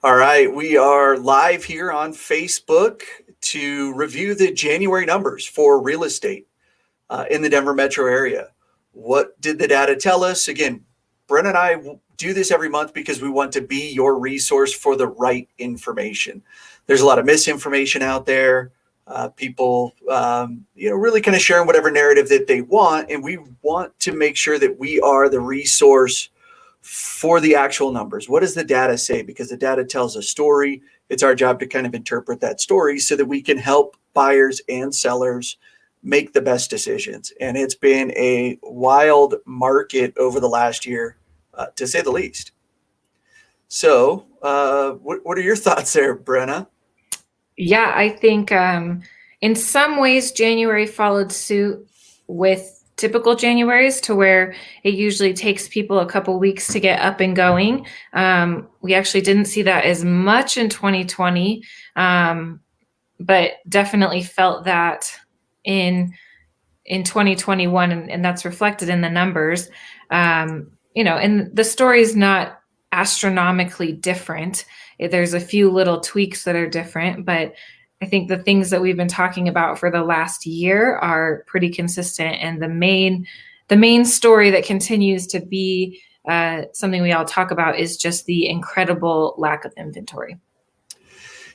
All right, we are live here on Facebook to review the January numbers for real estate in the Denver metro area. What did the data tell us? Again, Brenna and I do this every month because we want to be your resource for the right information. There's a lot of misinformation out there. People, really kind of sharing whatever narrative that they want, and we want to make sure that we are the resource for the actual numbers. What does the data say? Because the data tells a story. It's our job to kind of interpret that story so that we can help buyers and sellers make the best decisions. And it's been a wild market over the last year, to say the least. So, what are your thoughts there, Brenna? Yeah, I think in some ways January followed suit with typical Januaries to where it usually takes people a couple weeks to get up and going. We actually didn't see that as much in 2020, but definitely felt that in 2021, and that's reflected in the numbers. And the story is not astronomically different. There's a few little tweaks that are different, but I think the things that we've been talking about for the last year are pretty consistent. And the main story that continues to be something we all talk about is just the incredible lack of inventory.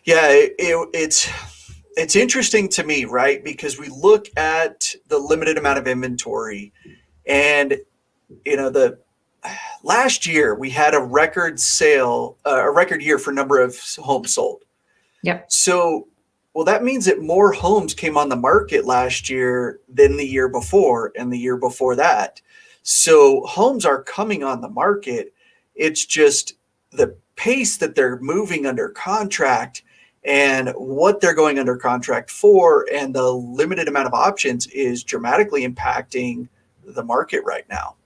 Yeah, it's interesting to me, right? Because we look at the limited amount of inventory, and the last year we had a record year for number of homes sold. Yep. So, well, that means that more homes came on the market last year than the year before and the year before that. So homes are coming on the market. It's just the pace that they're moving under contract and what they're going under contract for, and the limited amount of options is dramatically impacting the market right now.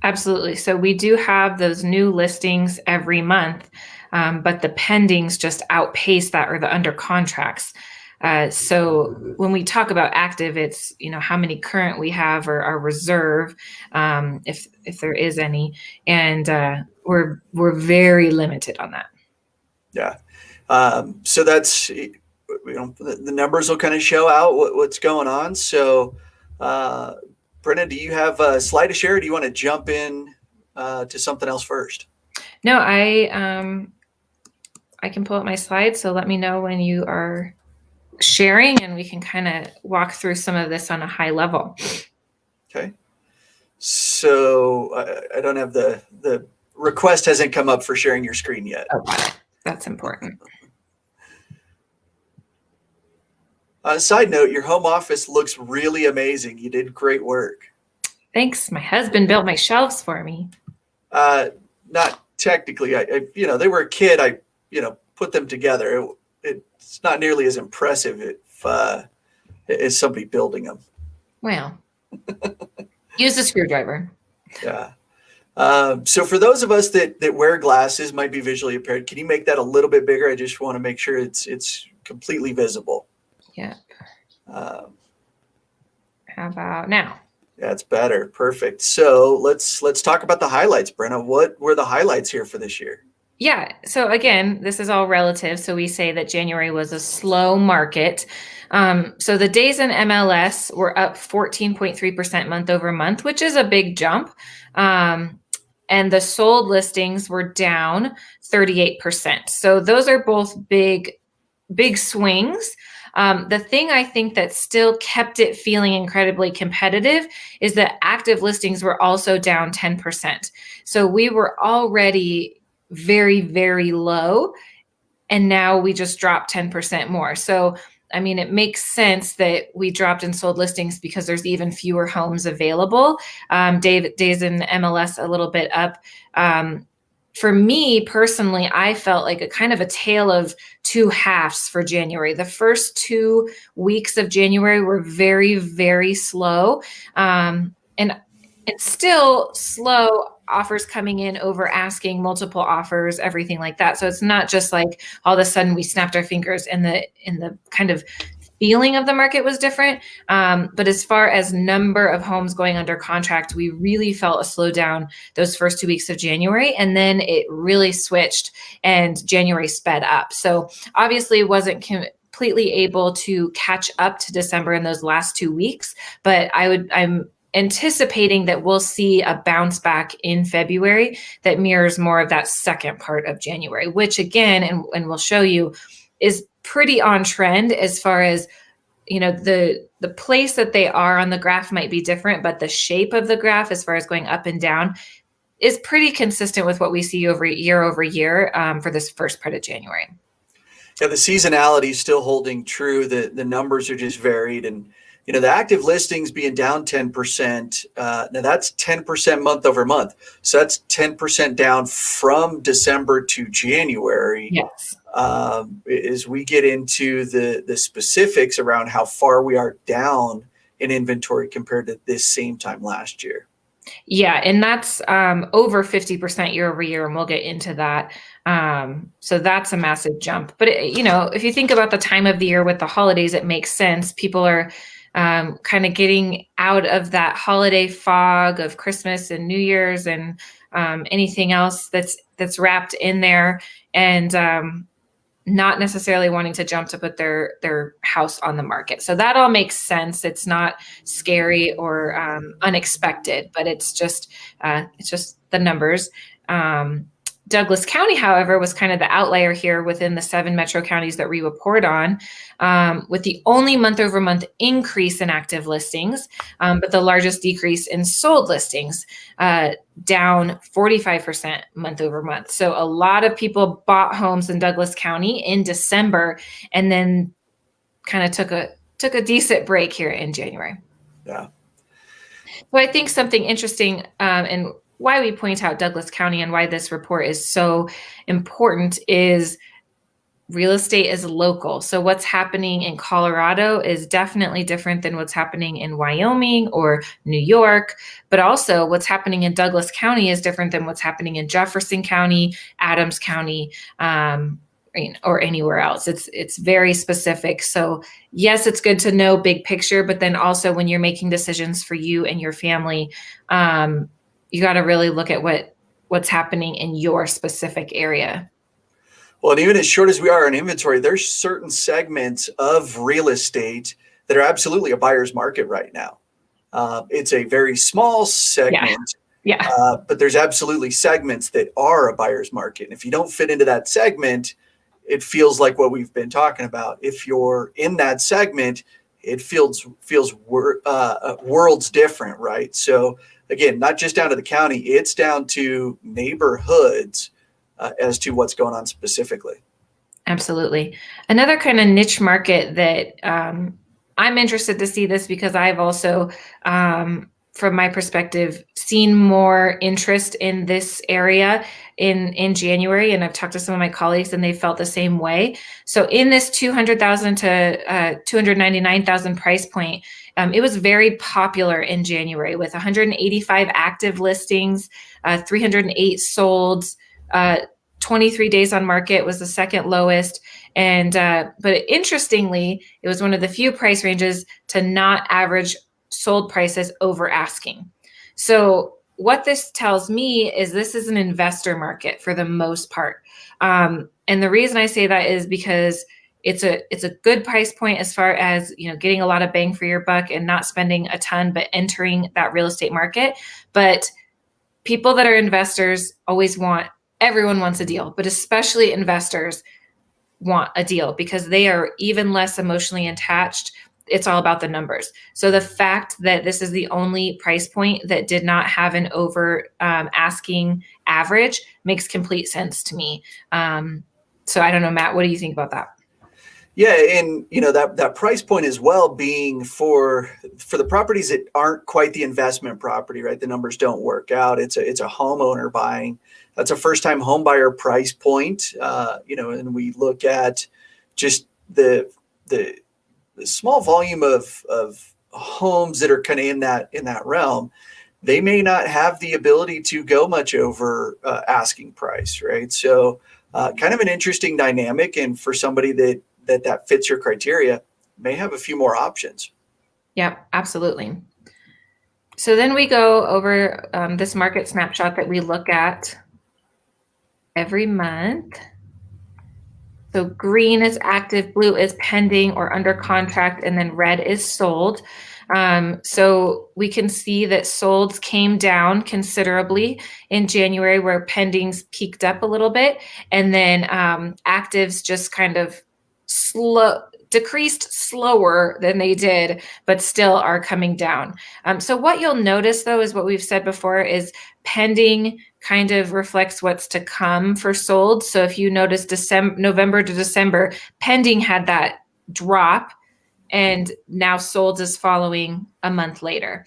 Absolutely. So we do have those new listings every month, but the pendings just outpace that, or the under contracts. So when we talk about active, it's how many current we have, or our reserve, if there is any, and we're very limited on that. Yeah. So that's the numbers will kind of show out what's going on. So, Brenna, do you have a slide to share? Or do you want to jump in to something else first? No, I can pull up my slides. So let me know when you are sharing, and we can kind of walk through some of this on a high level. Okay. So I don't have the request hasn't come up for sharing your screen yet. Oh, that's important. Side note, your home office looks really amazing. You did great work. Thanks. My husband built my shelves for me. Not technically. They were a kid. I put them together. It's not nearly as impressive as somebody building them. Well, use a screwdriver. Yeah. So for those of us that wear glasses, might be visually impaired, can you make that a little bit bigger? I just want to make sure it's completely visible. Yeah. How about now? That's better. Perfect. So let's talk about the highlights, Brenna. What were the highlights here for this year? Yeah. So again, this is all relative. So we say that January was a slow market. So the days in MLS were up 14.3% month over month, which is a big jump. And the sold listings were down 38%. So those are both big swings. The thing I think that still kept it feeling incredibly competitive is that active listings were also down 10%. So we were already very, very low, and now we just dropped 10% more. So, I mean, it makes sense that we dropped in sold listings because there's even fewer homes available. Days in MLS a little bit up. For me personally, I felt like a kind of a tale of two halves for January. The first 2 weeks of January were very, very slow, and still slow. Offers coming in over asking, multiple offers, everything like that. So it's not just like all of a sudden we snapped our fingers and the kind of feeling of the market was different. But as far as number of homes going under contract, we really felt a slowdown those first 2 weeks of January. And then it really switched and January sped up. So obviously wasn't completely able to catch up to December in those last 2 weeks, but I'm anticipating that we'll see a bounce back in February that mirrors more of that second part of January, which again, and we'll show you, is pretty on trend as far as, the place that they are on the graph might be different, but the shape of the graph as far as going up and down is pretty consistent with what we see over year for this first part of January. Yeah, the seasonality is still holding true. The numbers are just varied. And, the active listings being down 10%. Now that's 10% month over month. So that's 10% down from December to January. Yes. As we get into the specifics around how far we are down in inventory compared to this same time last year. Yeah, and that's over 50% year over year, and we'll get into that. So that's a massive jump. But, if you think about the time of the year with the holidays, it makes sense. People are kind of getting out of that holiday fog of Christmas and New Year's and anything else that's wrapped in there, and not necessarily wanting to jump to put their house on the market. So that all makes sense. It's not scary or unexpected, but it's just the numbers. Douglas County, however, was kind of the outlier here within the 7 metro counties that we report on, with the only month-over-month increase in active listings, but the largest decrease in sold listings, down 45% month-over-month. So a lot of people bought homes in Douglas County in December and then kind of took a decent break here in January. Yeah. So I think something interesting, and why we point out Douglas County and why this report is so important is real estate is local. So what's happening in Colorado is definitely different than what's happening in Wyoming or New York, but also what's happening in Douglas County is different than what's happening in Jefferson County, Adams County, or anywhere else. It's very specific. So yes, it's good to know big picture, but then also when you're making decisions for you and your family, you got to really look at what's happening in your specific area. Well, and even as short as we are in inventory, there's certain segments of real estate that are absolutely a buyer's market right now. It's a very small segment, but there's absolutely segments that are a buyer's market. And if you don't fit into that segment, it feels like what we've been talking about. If you're in that segment, it feels worlds different, right? So again, not just down to the county, it's down to neighborhoods as to what's going on specifically. Absolutely. Another kind of niche market that I'm interested to see this because I've also, from my perspective, seen more interest in this area in January. And I've talked to some of my colleagues and they felt the same way. So in this 200,000 to 299,000 price point, it was very popular in January with 185 active listings, 308 solds, 23 days on market was the second lowest. And but interestingly, it was one of the few price ranges to not average sold prices over asking. So what this tells me is this is an investor market for the most part. And the reason I say that is because it's a good price point as far as, getting a lot of bang for your buck and not spending a ton, but entering that real estate market. But people that are investors everyone wants a deal, but especially investors want a deal because they are even less emotionally attached. It's all about the numbers. So the fact that this is the only price point that did not have an over asking average makes complete sense to me. So I don't know, Matt, what do you think about that? Yeah, and that price point as well being for the properties that aren't quite the investment property, right? The numbers don't work out. It's a homeowner buying. That's a first-time home buyer price point. And we look at just the small volume of homes that are kind of in that realm. They may not have the ability to go much over asking price, right? So kind of an interesting dynamic, and for somebody that fits your criteria, may have a few more options. Yep, absolutely. So then we go over this market snapshot that we look at every month. So green is active, blue is pending or under contract, and then red is sold. So we can see that solds came down considerably in January, where pendings peaked up a little bit, and then actives just kind of decreased slower than they did, but still are coming down. So what you'll notice, though, is what we've said before, is pending kind of reflects what's to come for sold. So if you notice November to December, pending had that drop, and now sold is following a month later.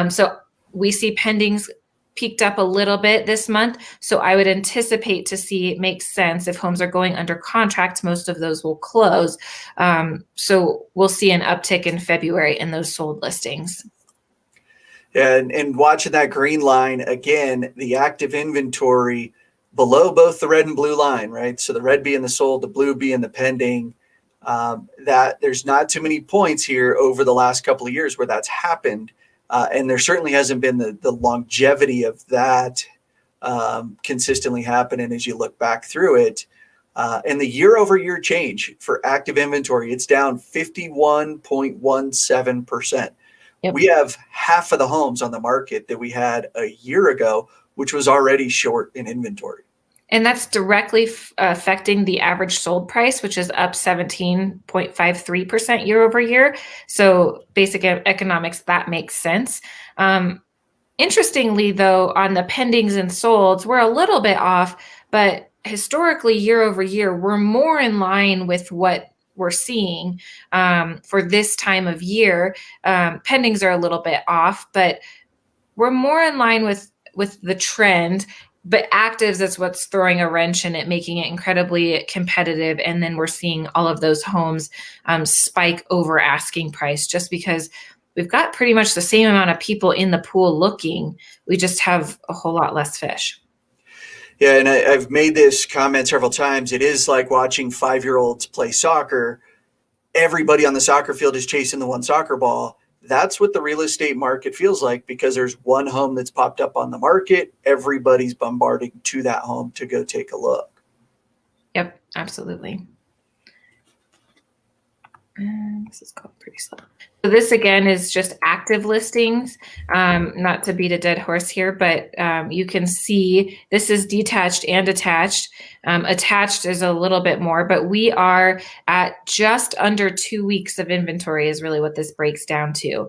So we see pendings peaked up a little bit this month. So I would anticipate to see, it makes sense, if homes are going under contract, most of those will close. So we'll see an uptick in February in those sold listings. And watching that green line, again, the active inventory below both the red and blue line, right? So the red being the sold, the blue being the pending, that there's not too many points here over the last couple of years where that's happened. And there certainly hasn't been the longevity of that consistently happening as you look back through it. And the year over year change for active inventory, it's down 51.17%. Yep. We have half of the homes on the market that we had a year ago, which was already short in inventory. And that's directly affecting the average sold price, which is up 17.53% year over year. So basic economics, that makes sense. Interestingly, though, on the pendings and solds, we're a little bit off, but historically, year over year, we're more in line with what we're seeing for this time of year. Pendings are a little bit off, but we're more in line with the trend. But actives is what's throwing a wrench in it, making it incredibly competitive. And then we're seeing all of those homes spike over asking price, just because we've got pretty much the same amount of people in the pool looking. We just have a whole lot less fish. Yeah, and I've made this comment several times. It is like watching 5-year-olds play soccer. Everybody on the soccer field is chasing the one soccer ball. That's what the real estate market feels like, because there's one home that's popped up on the market. Everybody's bombarding to that home to go take a look. Yep, absolutely. And this is going pretty slow. So this, again, is just active listings. Not to beat a dead horse here, but you can see this is detached and attached. Attached is a little bit more, but we are at just under 2 weeks of inventory is really what this breaks down to.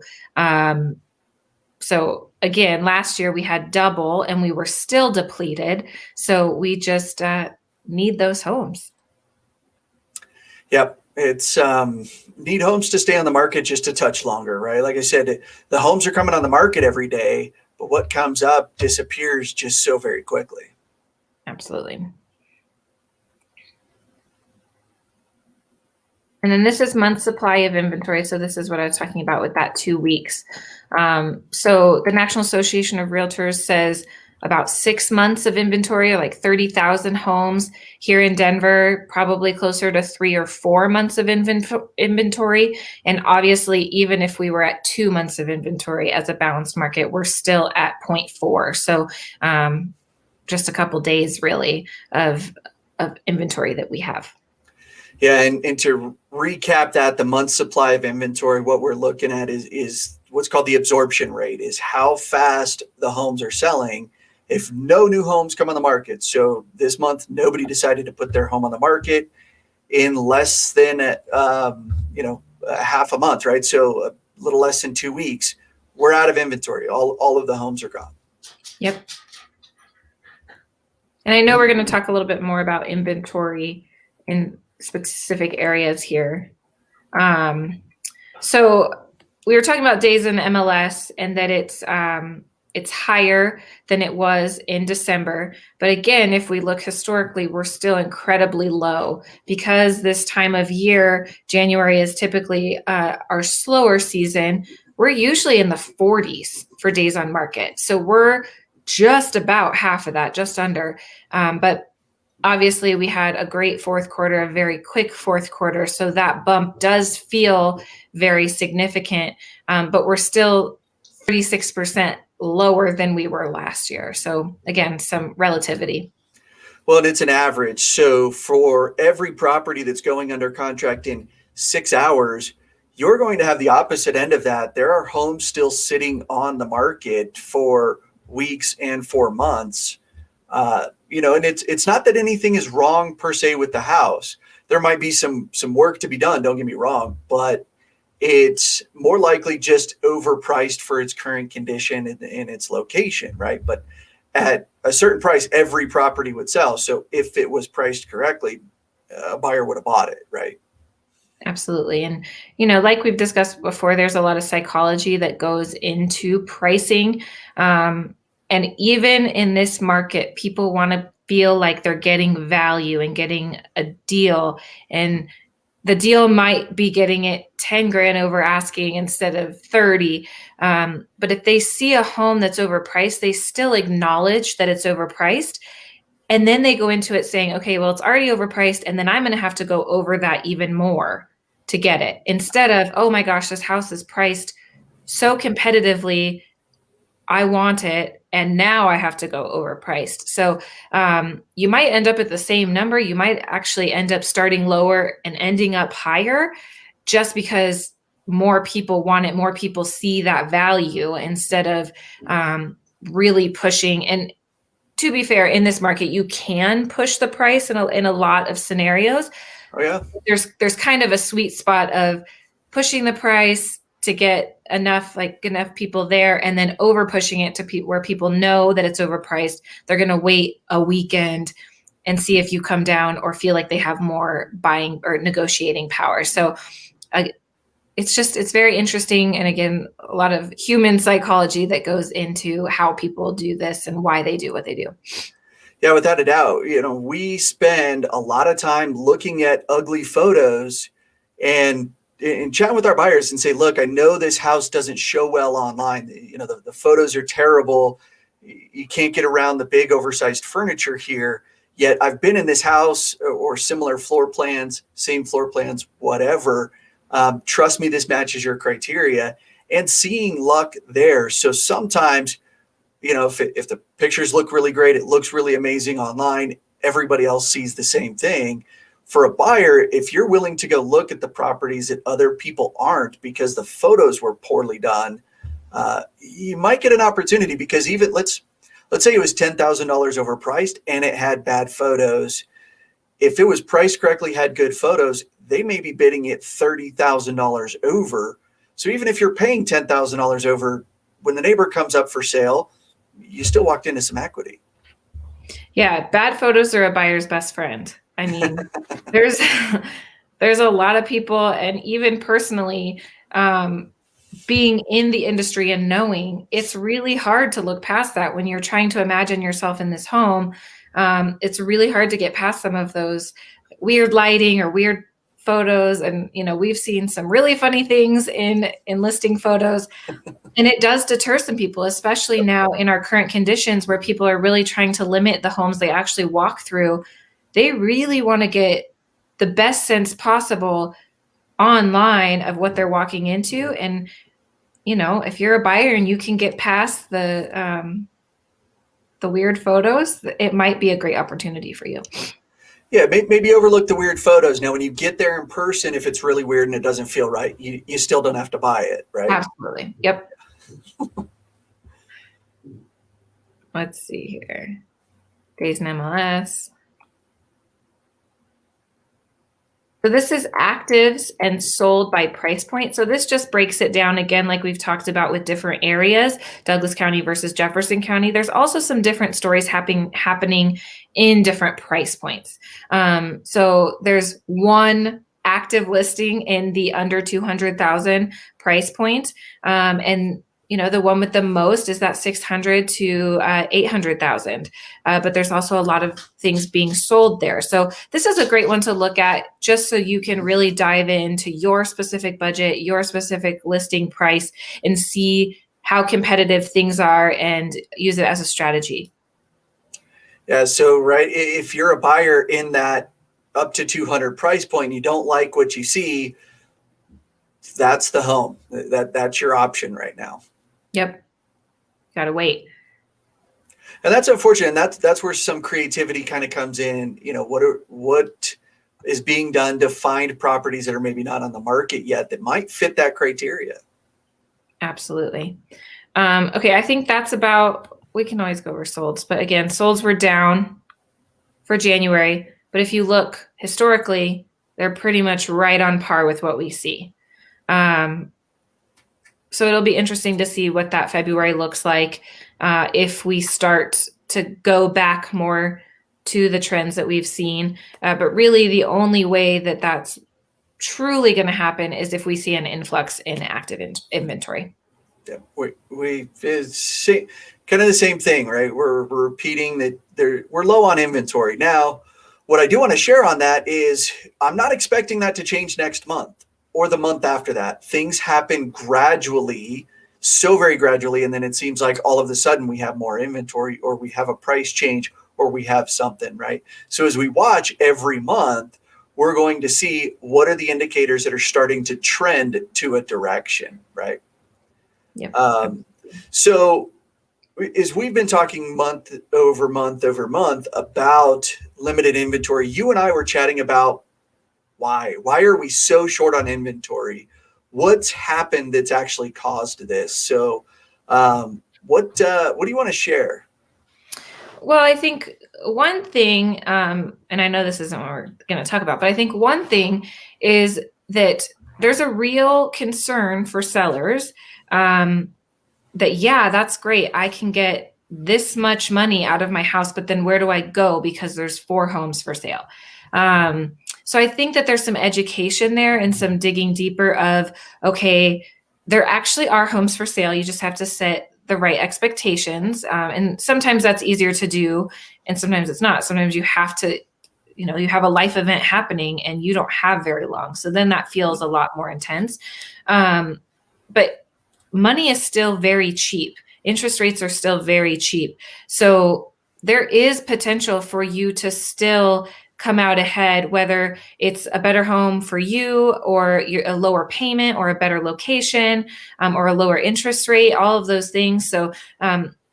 So again, last year we had double and we were still depleted. So we just need those homes. Yep. It's need homes to stay on the market just a touch longer, right? Like I said, the homes are coming on the market every day, but what comes up disappears just so very quickly. Absolutely. And then this is month supply of inventory. So this is what I was talking about with that 2 weeks. So the National Association of Realtors says about 6 months of inventory, like 30,000 homes. Here in Denver, probably closer to 3 or 4 months of inventory. And obviously, even if we were at 2 months of inventory as a balanced market, we're still at 0.4. So just a couple days really of inventory that we have. Yeah, and to recap that, the month supply of inventory, what we're looking at is what's called the absorption rate, is how fast the homes are selling if no new homes come on the market. So this month, nobody decided to put their home on the market in less than half a month, right? So a little less than 2 weeks, we're out of inventory. All of the homes are gone. Yep. And I know we're going to talk a little bit more about inventory in specific areas here. So we were talking about days in MLS and that it's higher than it was in December. But again, if we look historically, we're still incredibly low, because this time of year, January is typically our slower season. We're usually in the 40s for days on market. So we're just about half of that, just under. But obviously we had a great fourth quarter, a very quick fourth quarter. So that bump does feel very significant, but we're still 36% lower than we were last year. So again, some relativity. Well, and it's an average. So for every property that's going under contract in 6 hours, you're going to have the opposite end of that. There are homes still sitting on the market for weeks and for months. And it's not that anything is wrong per se with the house. There might be some work to be done, don't get me wrong, but it's more likely just overpriced for its current condition and its location, right? But at a certain price, every property would sell. So if it was priced correctly, a buyer would have bought it, right? Absolutely. And, like we've discussed before, there's a lot of psychology that goes into pricing. And even in this market, people want to feel like they're getting value and getting a deal. And the deal might be getting it 10 grand over asking instead of 30. But if they see a home that's overpriced, they still acknowledge that it's overpriced. And then they go into it saying, okay, well, it's already overpriced. And then I'm going to have to go over that even more to get it, instead of, oh my gosh, this house is priced so competitively, I want it, and now I have to go overpriced. So you might end up at the same number. You might actually end up starting lower and ending up higher just because more people want it, more people see that value instead of really pushing. And to be fair, in this market, you can push the price in a lot of scenarios. Oh yeah. There's kind of a sweet spot of pushing the price to get enough people there, and then over pushing it to where people know that it's overpriced. They're going to wait a weekend and see if you come down or feel like they have more buying or negotiating power. So it's very interesting. And again, a lot of human psychology that goes into how people do this and why they do what they do. Yeah, without a doubt. We spend a lot of time looking at ugly photos and chatting with our buyers and say, look, I know this house doesn't show well online. The photos are terrible. You can't get around the big oversized furniture here. Yet I've been in this house or similar floor plans, same floor plans, whatever. Trust me, this matches your criteria, and seeing luck there. So sometimes, if the pictures look really great, it looks really amazing online, everybody else sees the same thing. For a buyer, if you're willing to go look at the properties that other people aren't because the photos were poorly done, you might get an opportunity, because even let's say it was $10,000 overpriced and it had bad photos. If it was priced correctly, had good photos, they may be bidding it $30,000 over. So even if you're paying $10,000 over, when the neighbor comes up for sale, you still walked into some equity. Yeah, bad photos are a buyer's best friend. I mean, there's a lot of people, and even personally, being in the industry and knowing, it's really hard to look past that when you're trying to imagine yourself in this home. It's really hard to get past some of those weird lighting or weird photos. And, we've seen some really funny things in listing photos, and it does deter some people, especially now in our current conditions where people are really trying to limit the homes they actually walk through. They really want to get the best sense possible online of what they're walking into. And, if you're a buyer and you can get past the weird photos, it might be a great opportunity for you. Yeah, maybe overlook the weird photos. Now, when you get there in person, if it's really weird and it doesn't feel right, you still don't have to buy it, right? Absolutely. Yep. Let's see here. Days in MLS. So this is actives and sold by price point. So this just breaks it down again, like we've talked about with different areas, Douglas County versus Jefferson County. There's also some different stories happening in different price points. So there's one active listing in the under 200,000 price point. And the one with the most is that 600 to 800,000. But there's also a lot of things being sold there. So this is a great one to look at, just so you can really dive into your specific budget, your specific listing price, and see how competitive things are and use it as a strategy. Yeah. So, right, if you're a buyer in that up to 200 price point, and you don't like what you see, that's the home. That's your option right now. Yep. Gotta wait. And that's unfortunate. And that's where some creativity kind of comes in. What is being done to find properties that are maybe not on the market yet that might fit that criteria. Absolutely. Okay, I think that's about, we can always go over solds, but again, solds were down for January. But if you look historically, they're pretty much right on par with what we see. So it'll be interesting to see what that February looks like if we start to go back more to the trends that we've seen. But really, the only way that that's truly going to happen is if we see an influx in active inventory. Yeah, it's kind of the same thing, right? We're repeating that we're low on inventory. Now, what I do want to share on that is I'm not expecting that to change next month or the month after that. Things happen gradually, so very gradually, and then it seems like all of a sudden we have more inventory or we have a price change or we have something, right? So as we watch every month, we're going to see what are the indicators that are starting to trend to a direction, right? Yep. So as we've been talking month over month about limited inventory, you and I were chatting about why are we so short on inventory? What's happened that's actually caused this? So what do you want to share? Well, I think one thing, and I know this isn't what we're going to talk about, but I think one thing is that there's a real concern for sellers that, yeah, that's great. I can get this much money out of my house, but then where do I go? Because there's 4 homes for sale. So I think that there's some education there and some digging deeper of, okay, there actually are homes for sale. You just have to set the right expectations. And sometimes that's easier to do. And sometimes it's not. Sometimes you have to, you have a life event happening and you don't have very long. So then that feels a lot more intense. But money is still very cheap. Interest rates are still very cheap. So there is potential for you to still come out ahead, whether it's a better home for you or a lower payment or a better location or a lower interest rate, all of those things. So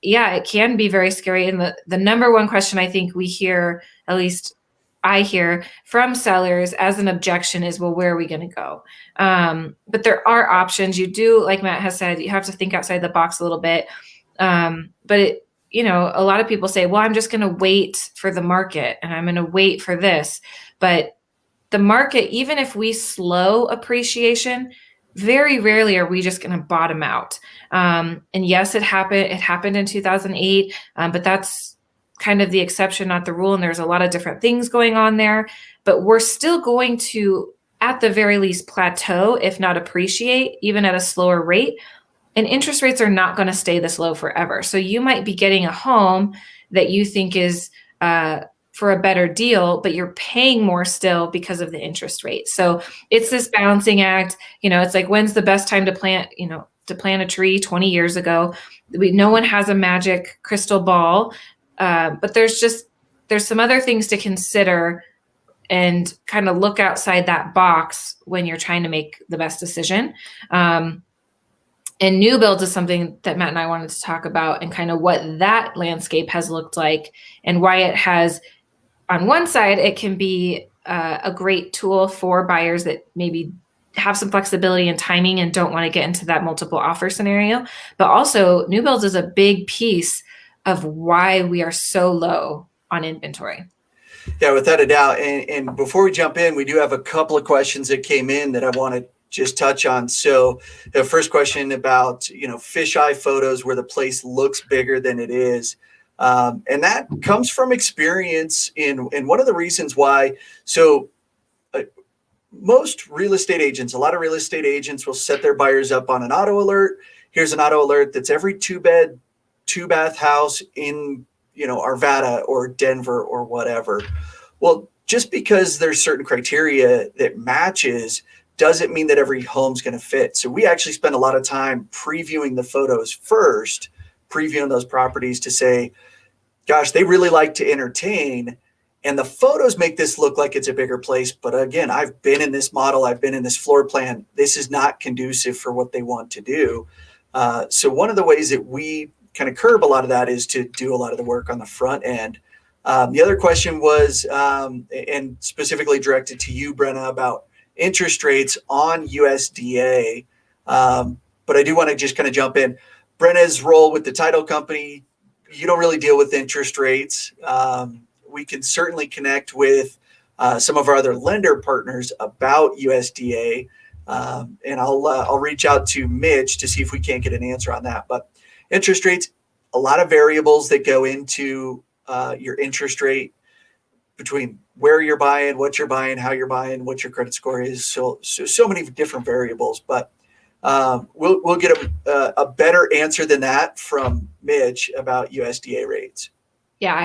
yeah, it can be very scary. And the number one question I think we hear, at least I hear from sellers as an objection is, well, where are we going to go? But there are options. You do, like Matt has said, you have to think outside the box a little bit. But a lot of people say, well, I'm just going to wait for the market and I'm going to wait for this. But the market, even if we slow appreciation, very rarely are we just going to bottom out. And yes, it happened in 2008, but that's kind of the exception, not the rule. And there's a lot of different things going on there, but we're still going to, at the very least, plateau, if not appreciate, even at a slower rate. And interest rates are not going to stay this low forever. So you might be getting a home that you think is for a better deal, but you're paying more still because of the interest rate. So it's this balancing act. It's like, when's the best time to plant a tree? 20 years ago. No one has a magic crystal ball, but there's some other things to consider and kind of look outside that box when you're trying to make the best decision. And new builds is something that Matt and I wanted to talk about and kind of what that landscape has looked like and why it has, on one side, it can be a great tool for buyers that maybe have some flexibility and timing and don't want to get into that multiple offer scenario. But also new builds is a big piece of why we are so low on inventory. Yeah, without a doubt. And before we jump in, we do have a couple of questions that came in that I want to just touch on. So the first question about, fisheye photos where the place looks bigger than it is. And that comes from experience and one of the reasons why. So most real estate agents, a lot of real estate agents will set their buyers up on an auto alert. Here's an auto alert that's every 2-bed, 2-bath house in, Arvada or Denver or whatever. Well, just because there's certain criteria that matches doesn't mean that every home's going to fit. So we actually spend a lot of time previewing the photos first, previewing those properties to say, gosh, they really like to entertain. And the photos make this look like it's a bigger place. But again, I've been in this model, I've been in this floor plan. This is not conducive for what they want to do. So one of the ways that we kind of curb a lot of that is to do a lot of the work on the front end. The other question was, and specifically directed to you, Brenna, about interest rates on USDA. But I do want to just kind of jump in. Brenna's role with the title company, you don't really deal with interest rates. We can certainly connect with some of our other lender partners about USDA, and I'll reach out to Mitch to see if we can't get an answer on that. But interest rates, a lot of variables that go into your interest rate between where you're buying, what you're buying, how you're buying, what your credit score is. So many different variables, but we'll get a better answer than that from Mitch about USDA rates. Yeah,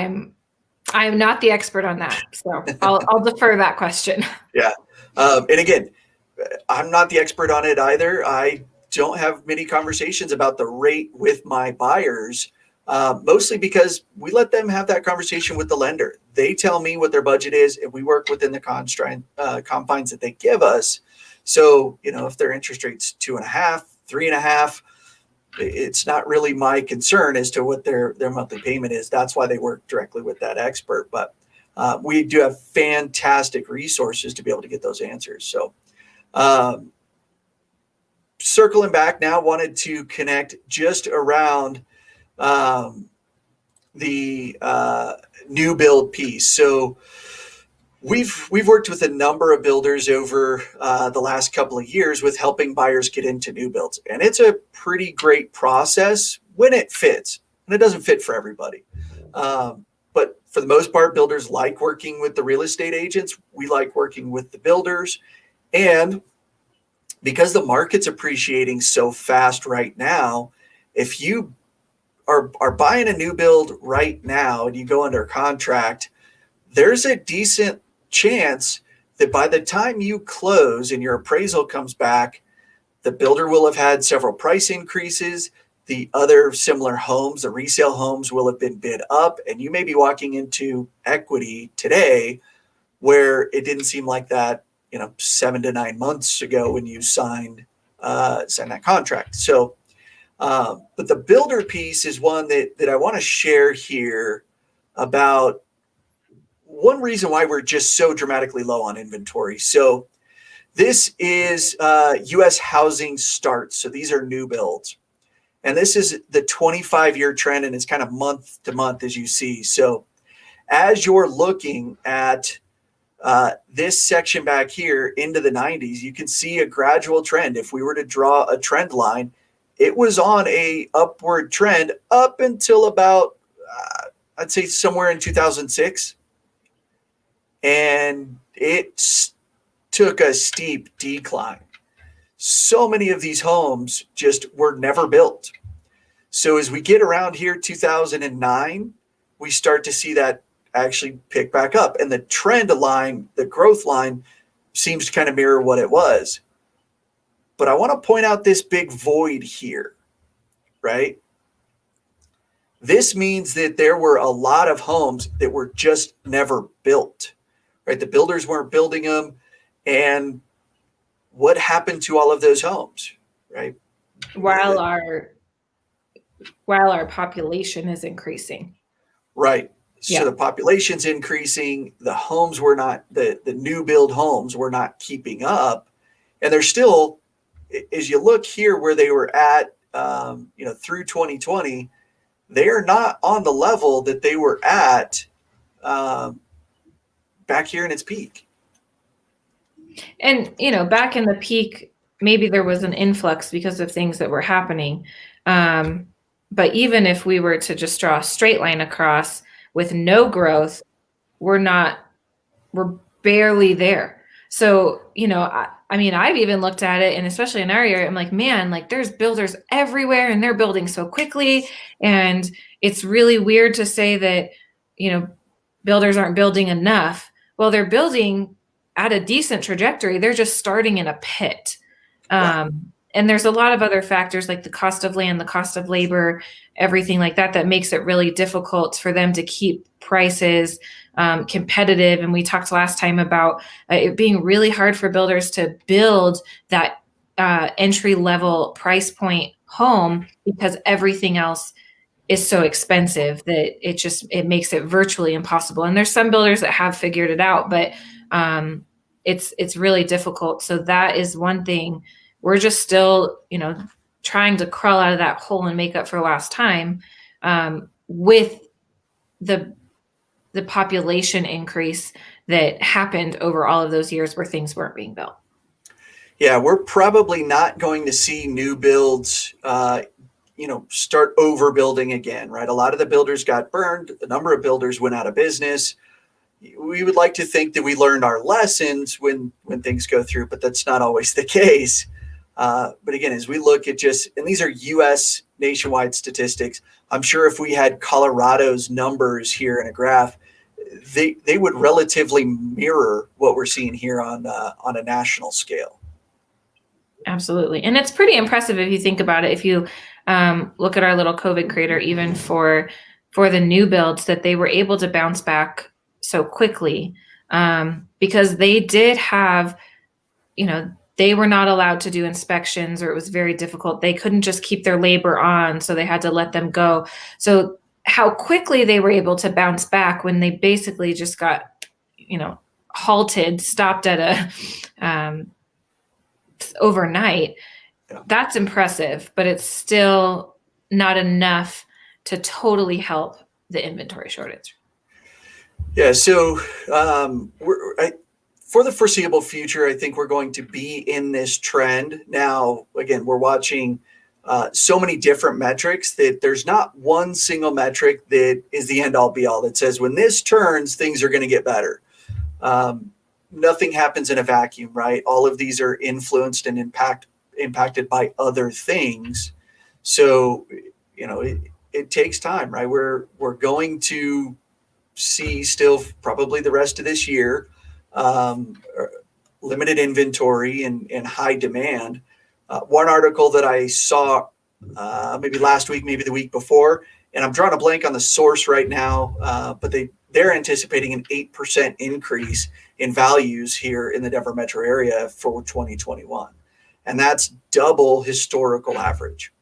I'm not the expert on that, so I'll defer that question. Yeah, and again, I'm not the expert on it either. I don't have many conversations about the rate with my buyers, mostly because we let them have that conversation with the lender. They tell me what their budget is, and we work within the confines that they give us. So, if their interest rate's 2.5%, 3.5%, it's not really my concern as to what their monthly payment is. That's why they work directly with that expert. But we do have fantastic resources to be able to get those answers. So circling back now, wanted to connect just around the new build piece. So we've worked with a number of builders over the last couple of years with helping buyers get into new builds. And it's a pretty great process when it fits. And it doesn't fit for everybody. But for the most part, builders like working with the real estate agents. We like working with the builders. And because the market's appreciating so fast right now, if you are buying a new build right now and you go under contract, there's a decent chance that by the time you close and your appraisal comes back, the builder will have had several price increases. The other similar homes, the resale homes, will have been bid up, and you may be walking into equity today where it didn't seem like that 7 to 9 months ago when you signed that contract. So but the builder piece is one that I want to share here about one reason why we're just so dramatically low on inventory. So this is U.S. housing starts. So these are new builds. And this is the 25-year trend, and it's kind of month to month, as you see. So as you're looking at this section back here into the 90s, you can see a gradual trend. If we were to draw a trend line, it was on a upward trend up until about, I'd say somewhere in 2006. And it took a steep decline. So many of these homes just were never built. So as we get around here, 2009, we start to see that actually pick back up. And the trend line, the growth line, seems to kind of mirror what it was. But I want to point out this big void here, right? This means that there were a lot of homes that were just never built, right? The builders weren't building them. And what happened to all of those homes, right? While our population is increasing. Right. So Yeah. the population's increasing. The homes were not, the new build homes were not keeping up. And they're still, as you look here where they were at, through 2020, they are not on the level that they were at back here in its peak. And, back in the peak, maybe there was an influx because of things that were happening. But even if we were to just draw a straight line across with no growth, we're barely there. So, I've even looked at it, and especially in our area, I'm like, man, like there's builders everywhere and they're building so quickly. And it's really weird to say that, builders aren't building enough. Well, they're building at a decent trajectory. They're just starting in a pit. Right. And there's a lot of other factors like the cost of land, the cost of labor, everything like that, that makes it really difficult for them to keep prices competitive. And we talked last time about it being really hard for builders to build that entry level price point home because everything else is so expensive that it makes it virtually impossible. And there's some builders that have figured it out, but it's really difficult. So that is one thing. We're just still, trying to crawl out of that hole and make up for lost time with the population increase that happened over all of those years where things weren't being built. Yeah, we're probably not going to see new builds, start overbuilding again, right? A lot of the builders got burned. The number of builders went out of business. We would like to think that we learned our lessons when things go through, but that's not always the case. But again, as we look at and these are U.S. nationwide statistics, I'm sure if we had Colorado's numbers here in a graph, they would relatively mirror what we're seeing here on a national scale. Absolutely. And it's pretty impressive if you think about it. If you look at our little COVID crater, even for the new builds, that they were able to bounce back so quickly because they did have, they were not allowed to do inspections, or it was very difficult. They couldn't just keep their labor on, so they had to let them go. So how quickly they were able to bounce back when they basically just got, halted, stopped at a overnight. Yeah. That's impressive, but it's still not enough to totally help the inventory shortage. Yeah, so for the foreseeable future, I think we're going to be in this trend. Now, again, we're watching so many different metrics that there's not one single metric that is the end all be all that says when this turns, things are going to get better. Nothing happens in a vacuum, right? All of these are influenced and impacted by other things. So, it takes time, right? We're going to see still probably the rest of this year, limited inventory and high demand. One article that I saw maybe last week, maybe the week before, and I'm drawing a blank on the source right now, but they're anticipating an 8% increase in values here in the Denver metro area for 2021. And that's double historical average.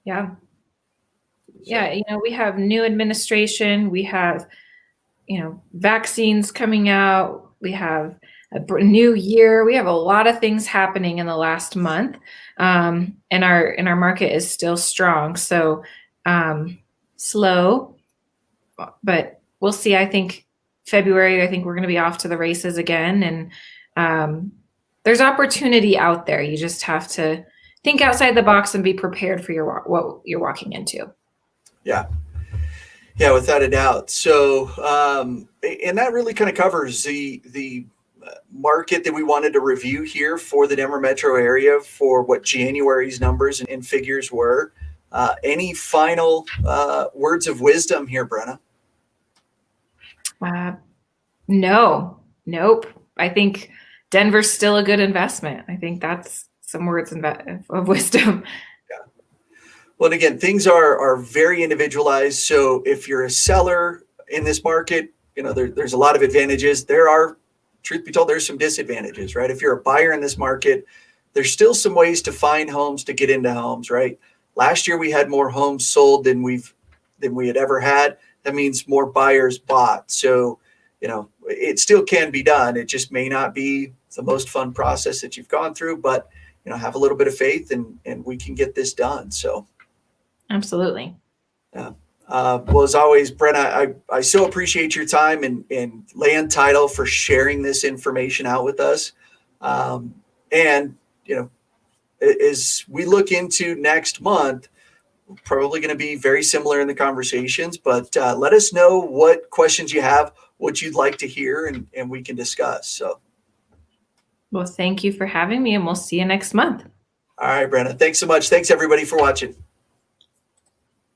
Yeah. Yeah. We have new administration. We have, vaccines coming out. We have a new year. We have a lot of things happening in the last month. And our market is still strong. So slow, but we'll see. I think February, we're going to be off to the races again. And there's opportunity out there. You just have to think outside the box and be prepared for what you're walking into. Yeah. Yeah, without a doubt. So, and that really kind of covers the market that we wanted to review here for the Denver metro area for what January's numbers and figures were. Any final words of wisdom here, Brenna? Nope. I think Denver's still a good investment. I think that's some words of wisdom. Yeah. Well, and again, things are very individualized. So if you're a seller in this market, there's a lot of advantages. There are, truth be told, there's some disadvantages, right? If you're a buyer in this market, there's still some ways to find homes, to get into homes, right? Last year we had more homes sold than we had ever had. That means more buyers bought. So, it still can be done. It just may not be the most fun process that you've gone through, but have a little bit of faith and we can get this done. So absolutely. Yeah. Well, as always, Brenna, I so appreciate your time and land title for sharing this information out with us. And as we look into next month, we're probably going to be very similar in the conversations, but let us know what questions you have, what you'd like to hear, and we can discuss. So, well, thank you for having me, and we'll see you next month. All right, Brenna. Thanks so much. Thanks, everybody, for watching.